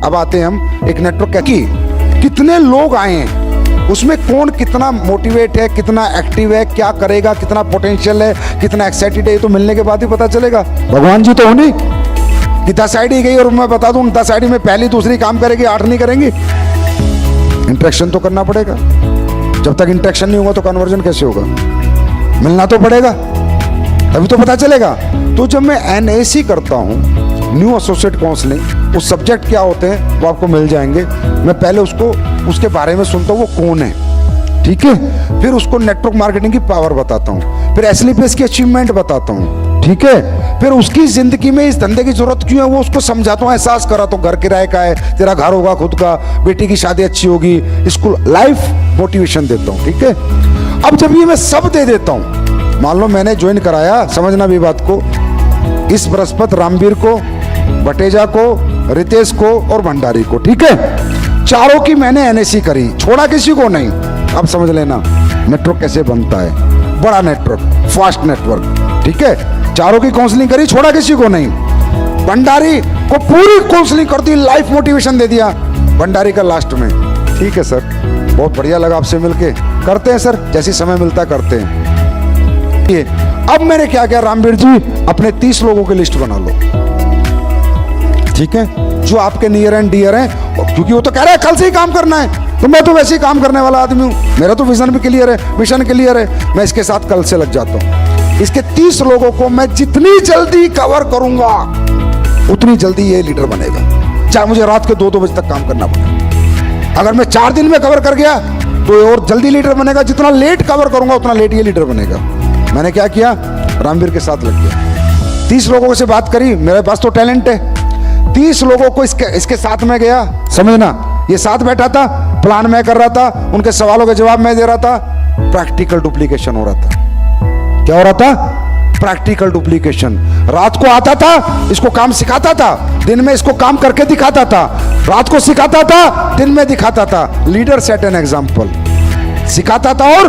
अब आते हैं हम एक नेटवर्क की कितने लोग आए हैं, उसमें कौन कितना मोटिवेट है, कितना एक्टिव है, क्या करेगा, कितना पोटेंशियल है, कितना एक्साइटेड है, ये तो मिलने के बाद ही पता चलेगा। भगवान जी तो हो नहीं कि 10 आईडी गई और मैं बता दूं 10 आईडी में पहली दूसरी काम करेगी, 8 नहीं करेंगी। इंटरेक्शन तो करना पड़ेगा, जब तक इंटरेक्शन नहीं होगा तो कन्वर्जन कैसे होगा? मिलना तो पड़ेगा तभी तो पता चलेगा। तो जब मैं NAC करता हूँ, न्यू एसोसिएट काउंसलिंग, उस सब्जेक्ट क्या होते हैं वो आपको मिल जाएंगे। मैं पहले उसके बारे में सुनता हूँ, वो कौन है, ठीक है, फिर उसको नेटवर्क मार्केटिंग की पावर बताता हूँ, फिर SLPS की अचीवमेंट बताता हूँ, ठीक है, फिर उसकी जिंदगी में इस धंधे की जरूरत क्यों है वो उसको समझाता हूँ, एहसास कराता हूँ, घर किराए का है, तेरा घर होगा खुद का, बेटी की शादी अच्छी होगी, इसको लाइफ मोटिवेशन देता हूँ, ठीक है। अब जब ये मैं सब दे देता हूँ, मान लो मैंने ज्वाइन कराया, समझना भी बात को, इस बृहस्पति रामवीर को, बटेजा को, रितेश को और भंडारी को, ठीक है, चारों की मैंने NAC करी, छोड़ा किसी को नहीं। अब समझ लेना नेटवर्क कैसे बनता है, बड़ा नेटवर्क, फास्ट नेटवर्क, ठीक है, चारों की काउंसलिंग करी, छोड़ा किसी को नहीं। भंडारी को पूरी काउंसलिंग कर दी, लाइफ मोटिवेशन दे दिया भंडारी का लास्ट में। ठीक है सर, बहुत बढ़िया लगा आपसे मिलके, करते हैं सर, जैसे समय मिलता करते हैं। अब मैंने क्या किया, रामवीर जी अपने 30 लोगों की लिस्ट बना लो, ठीक है, जो आपके नियर एंड डियर हैं, क्योंकि वो तो कह रहा है कल से ही काम करना है, तो मैं तो वैसे ही काम करने वाला आदमी हूं, मेरा तो विजन भी क्लियर है, मिशन क्लियर है, मैं इसके साथ कल से लग जाता हूं। इसके 30 लोगों को मैं जितनी जल्दी कवर करूंगा उतनी जल्दी ये लीडर बनेगा, चाहे मुझे रात के 2-2 बजे तक काम करना पड़े। अगर मैं 4 दिन में कवर कर गया तो और जल्दी लीडर बनेगा, जितना लेट कवर करूंगा उतना लेट ये लीडर बनेगा। मैंने क्या किया, रामवीर के साथ लग गया, 30 लोगों से बात करी, मेरे पास तो टैलेंट है, 30 लोगों को इसके साथ में गया, समझना, ये साथ बैठा था, प्लान मैं कर रहा था, उनके सवालों के जवाब मैं दे रहा था, प्रैक्टिकल डुप्लीकेशन हो रहा था। क्या हो रहा था? Practical duplication. रात को आता था, इसको काम सिखाता था, दिन में इसको काम करके दिखाता था, रात को सिखाता था, दिन में दिखाता था। लीडर सेट एन एग्जांपल, सिखाता था और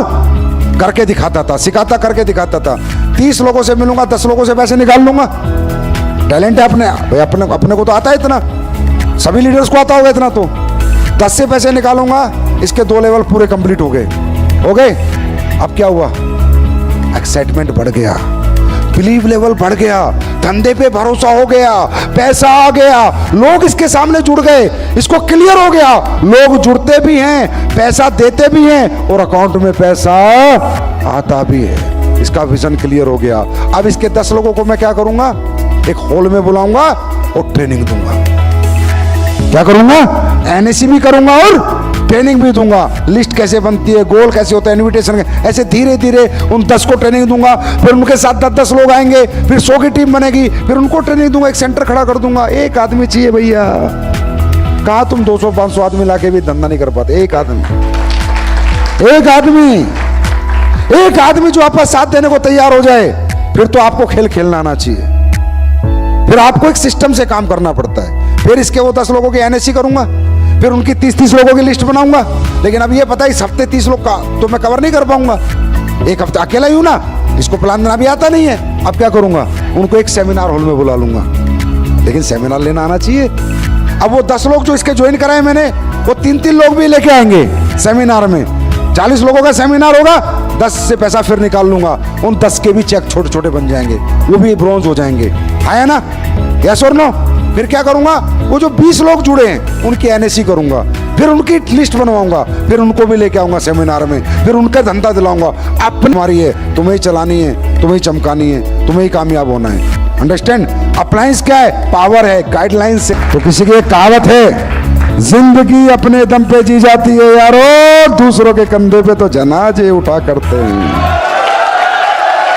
करके दिखाता था, सिखाता करके दिखाता था। 30 लोगों से मिलूंगा, 10 लोगों से पैसे निकाल लूंगा, टैलेंट है अपने को तो आता है इतना, सभी लीडर्स को आता होगा इतना, तो 10 से पैसे निकालूंगा, इसके 2 लेवल पूरे कंप्लीट हो गए। अब क्या हुआ, एक्साइटमेंट बढ़ गया, बिलीव लेवल बढ़ गया, धंधे पे भरोसा हो गया, पैसा आ गया, लोग इसके सामने जुड़ गए, इसको क्लियर हो गया, लोग जुड़ते भी हैं, पैसा देते भी हैं और अकाउंट में पैसा आता भी है, इसका विजन क्लियर हो गया। अब इसके 10 लोगों को मैं क्या करूंगा, एक हॉल में बुलाऊंगा और ट्रेनिंग दूंगा। क्या करूंगा, NAC भी करूंगा और ट्रेनिंग भी दूंगा, लिस्ट कैसे बनती है, गोल कैसे होता है, इनविटेशन, ऐसे धीरे धीरे उन 10 को ट्रेनिंग दूंगा, फिर उनके साथ 10 लोग आएंगे, फिर 100 की टीम बनेगी, फिर उनको ट्रेनिंग दूंगा, एक सेंटर खड़ा कर दूंगा। एक आदमी चाहिए भैया, कहा तुम 200-500 आदमी लाके भी धंधा नहीं कर पाते। एक आदमी जो आपका साथ देने को तैयार हो जाए, फिर तो आपको खेल खेलना आना चाहिए, फिर आपको एक सिस्टम से काम करना पड़ता है। फिर इसके वो 10 लोगों की NAC करूंगा, फिर उनकी 30 लोगों की लिस्ट बनाऊंगा। लेकिन अब ये पता है इस हफ्ते 30 लोग का तो मैं कवर नहीं कर पाऊंगा, एक हफ्ता अकेला ही हूं ना, इसको प्लान देना भी आता नहीं है। अब क्या करूंगा, उनको एक सेमिनार हॉल में बुला लूंगा, लेकिन सेमिनार लेना आना चाहिए। अब वो 10 लोग जो इसके ज्वाइन कराए मैंने, वो 3-3 लोग भी लेके आएंगे सेमिनार में, 40 लोगों का सेमिनार होगा, 10 से पैसा फिर निकाल लूंगा, उन 10 के भी चेक छोटे छोटे बन जाएंगे, वो भी ब्रॉन्ज हो जाएंगे। आया ना, यस और नो? फिर क्या करूंगा, वो जो 20 लोग जुड़े हैं उनकी NAC करूंगा, फिर उनकी लिस्ट बनवाऊंगा, फिर उनको भी लेके आऊंगा सेमिनार में, फिर उनका धंधा दिलाऊंगा। आप हमारी है, तुम्हें ही चलानी है, तुम्हें ही चमकानी है, तुम्हें ही कामयाब होना है। अंडरस्टैंड? अप्लायंस क्या है, पावर है, गाइडलाइंस है। तो किसी की एक कहावत है, जिंदगी अपने दम पे जी जाती है यारो, दूसरों के कंधे पे तो जनाजे उठा करते हैं।